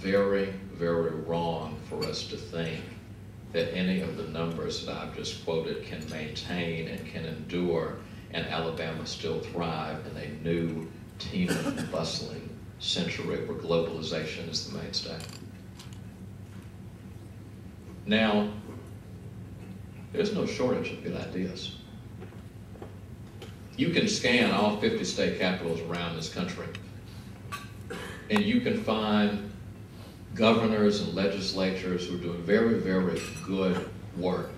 very, very wrong for us to think that any of the numbers that I've just quoted can maintain and can endure and Alabama still thrive in a new, teeming, bustling century where globalization is the mainstay. Now, there's no shortage of good ideas. You can scan all 50 state capitals around this country, and you can find governors and legislatures who are doing very, very good work.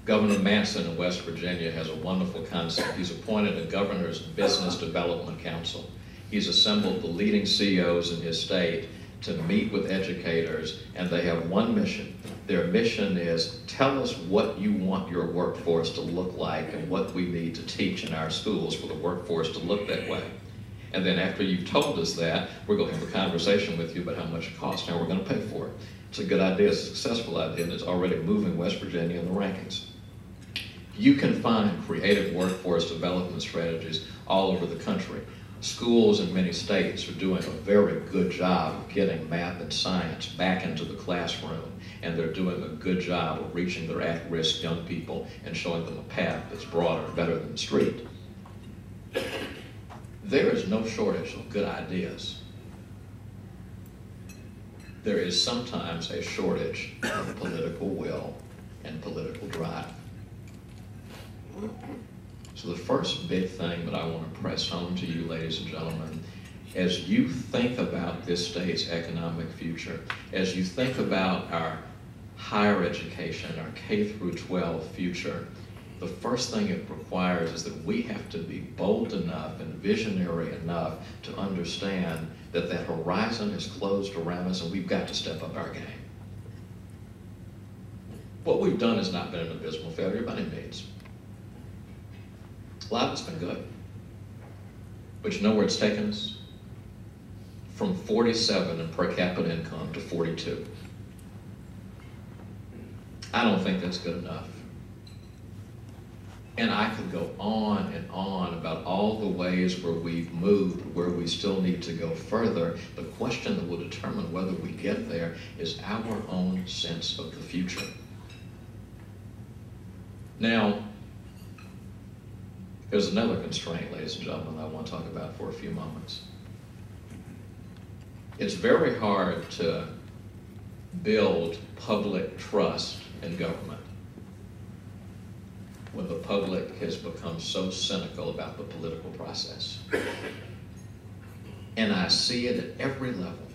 Governor Manson in West Virginia has a wonderful concept. He's appointed a governor's business development council. He's assembled the leading CEOs in his state to meet with educators, and they have one mission. Their mission is, tell us what you want your workforce to look like and what we need to teach in our schools for the workforce to look that way. And then after you've told us that, we're going to have a conversation with you about how much it costs, how we're going to pay for it. It's a good idea, it's a successful idea, and it's already moving West Virginia in the rankings. You can find creative workforce development strategies all over the country. Schools in many states are doing a very good job of getting math and science back into the classroom, and they're doing a good job of reaching their at-risk young people and showing them a path that's broader and better than the street. There is no shortage of good ideas. There is sometimes a shortage of political will and political drive. So the first big thing that I want to press home to you, ladies and gentlemen, as you think about this state's economic future, as you think about our higher education, our K through 12 future, the first thing it requires is that we have to be bold enough and visionary enough to understand that that horizon is closed around us and we've got to step up our game. What we've done has not been an abysmal failure by any means. A lot of it's been good. But you know where it's taken us? From 47 in per capita income to 42. I don't think that's good enough. And I could go on and on about all the ways where we've moved, where we still need to go further. The question that will determine whether we get there is our own sense of the future. Now, there's another constraint, ladies and gentlemen, I want to talk about for a few moments. It's very hard to build public trust in government when the public has become so cynical about the political process. And I see it at every level,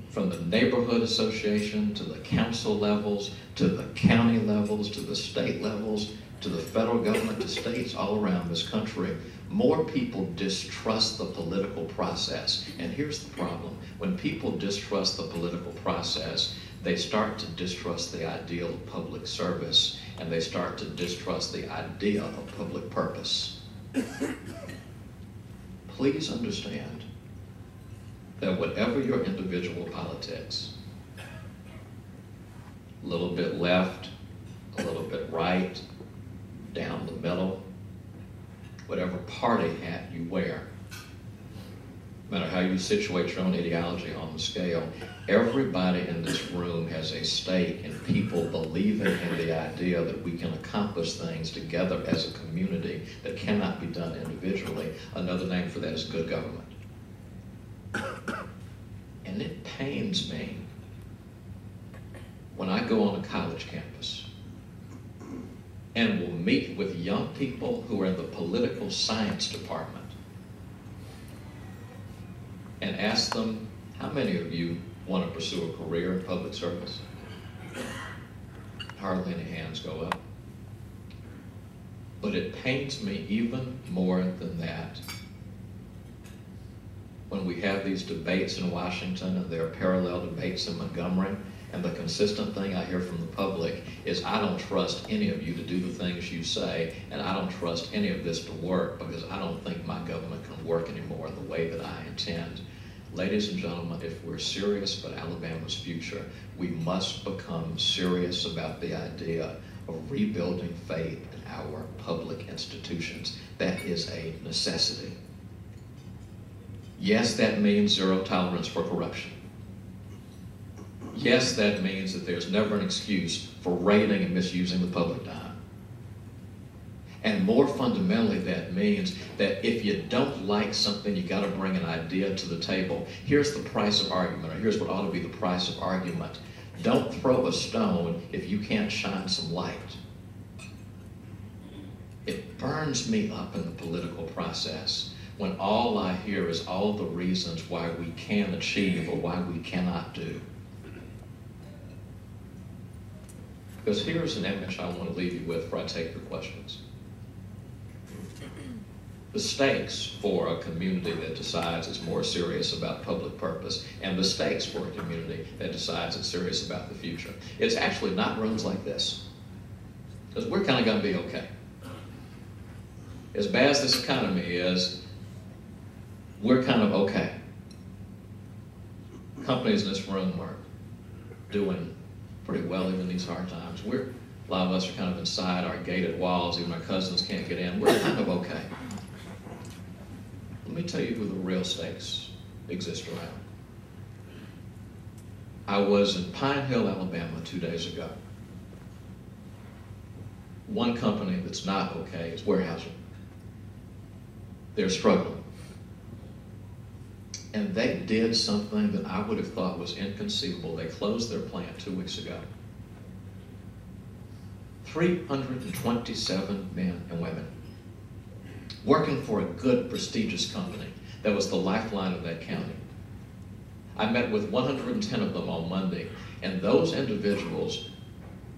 from the neighborhood association to the council levels, to the county levels, to the state levels, to the federal government, to states all around this country. More people distrust the political process. And here's the problem. When people distrust the political process, they start to distrust the ideal of public service, and they start to distrust the idea of public purpose. Please understand that whatever your individual politics, a little bit left, a little bit right, down the middle, whatever party hat you wear, no matter how you situate your own ideology on the scale, everybody in this room has a stake in people believing in the idea that we can accomplish things together as a community that cannot be done individually. Another name for that is good government. And it pains me when I go on a college campus and will meet with young people who are in the political science department and ask them, how many of you want to pursue a career in public service? Hardly any hands go up. But it pains me even more than that when we have these debates in Washington and there are parallel debates in Montgomery, and the consistent thing I hear from the public is, I don't trust any of you to do the things you say, and I don't trust any of this to work because I don't think my government can work anymore in the way that I intend. Ladies and gentlemen, if we're serious about Alabama's future, we must become serious about the idea of rebuilding faith in our public institutions. That is a necessity. Yes, that means zero tolerance for corruption. Yes, that means that there's never an excuse for raiding and misusing the public dime. And more fundamentally, that means that if you don't like something, you got to bring an idea to the table. Here's the price of argument, or here's what ought to be the price of argument. Don't throw a stone if you can't shine some light. It burns me up in the political process when all I hear is all the reasons why we can achieve or why we cannot do. Because here's an image I want to leave you with before I take your questions. The stakes for a community that decides it's more serious about public purpose and the stakes for a community that decides it's serious about the future. It's actually not rooms like this. Because we're kind of going to be okay. As bad as this economy is, we're kind of okay. Companies in this room are doing pretty well even in these hard times. A lot of us are kind of inside our gated walls, even our cousins can't get in. We're kind of okay. Let me tell you who the real stakes exist around. I was in Pine Hill, Alabama 2 days ago. One company that's not okay is Weyerhaeuser. They're struggling. And they did something that I would have thought was inconceivable. They closed their plant 2 weeks ago. 327 men and women working for a good, prestigious company that was the lifeline of that county. I met with 110 of them on Monday, and those individuals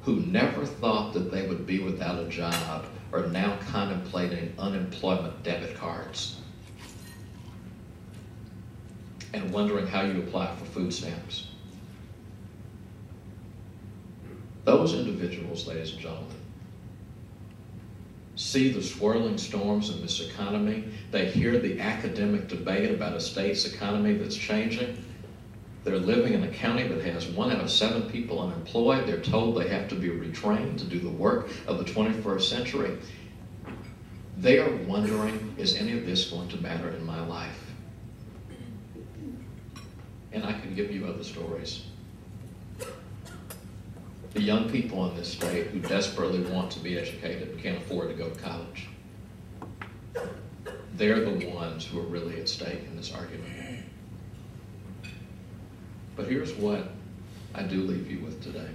who never thought that they would be without a job are now contemplating unemployment debit cards and wondering how you apply for food stamps. Those individuals, ladies and gentlemen, see the swirling storms in this economy. They hear the academic debate about a state's economy that's changing. They're living in a county that has 1 out of 7 people unemployed. They're told they have to be retrained to do the work of the 21st century. They are wondering, is any of this going to matter in my life? And I can give you other stories. The young people in this state who desperately want to be educated and can't afford to go to college. They're the ones who are really at stake in this argument. But here's what I do leave you with today.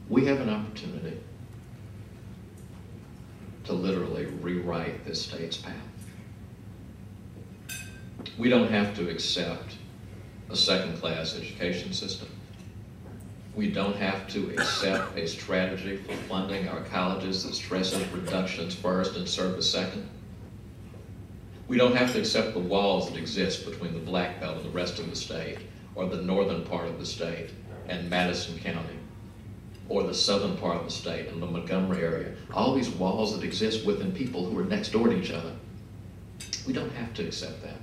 We have an opportunity to literally rewrite this state's path. We don't have to accept a second-class education system. We don't have to accept a strategy for funding our colleges that stresses reductions first and service second. We don't have to accept the walls that exist between the Black Belt and the rest of the state, or the northern part of the state and Madison County, or the southern part of the state and the Montgomery area. All these walls that exist within people who are next door to each other. We don't have to accept that.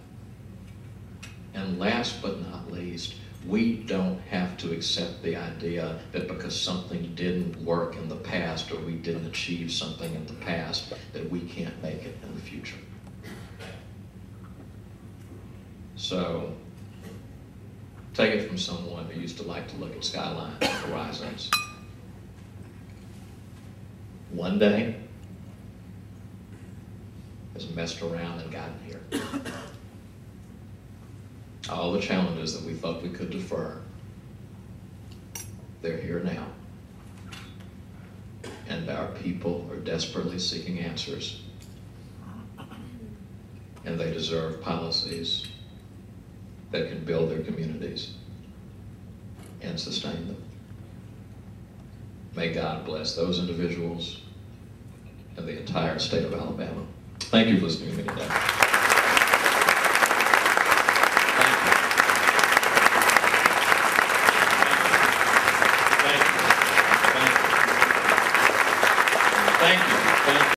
And last but not least, we don't have to accept the idea that because something didn't work in the past or we didn't achieve something in the past, that we can't make it in the future. So, take it from someone who used to like to look at skylines and horizons. One day has messed around and gotten here. All the challenges that we thought we could defer, they're here now. And our people are desperately seeking answers. And they deserve policies that can build their communities and sustain them. May God bless those individuals and the entire state of Alabama. Thank you for listening to me today.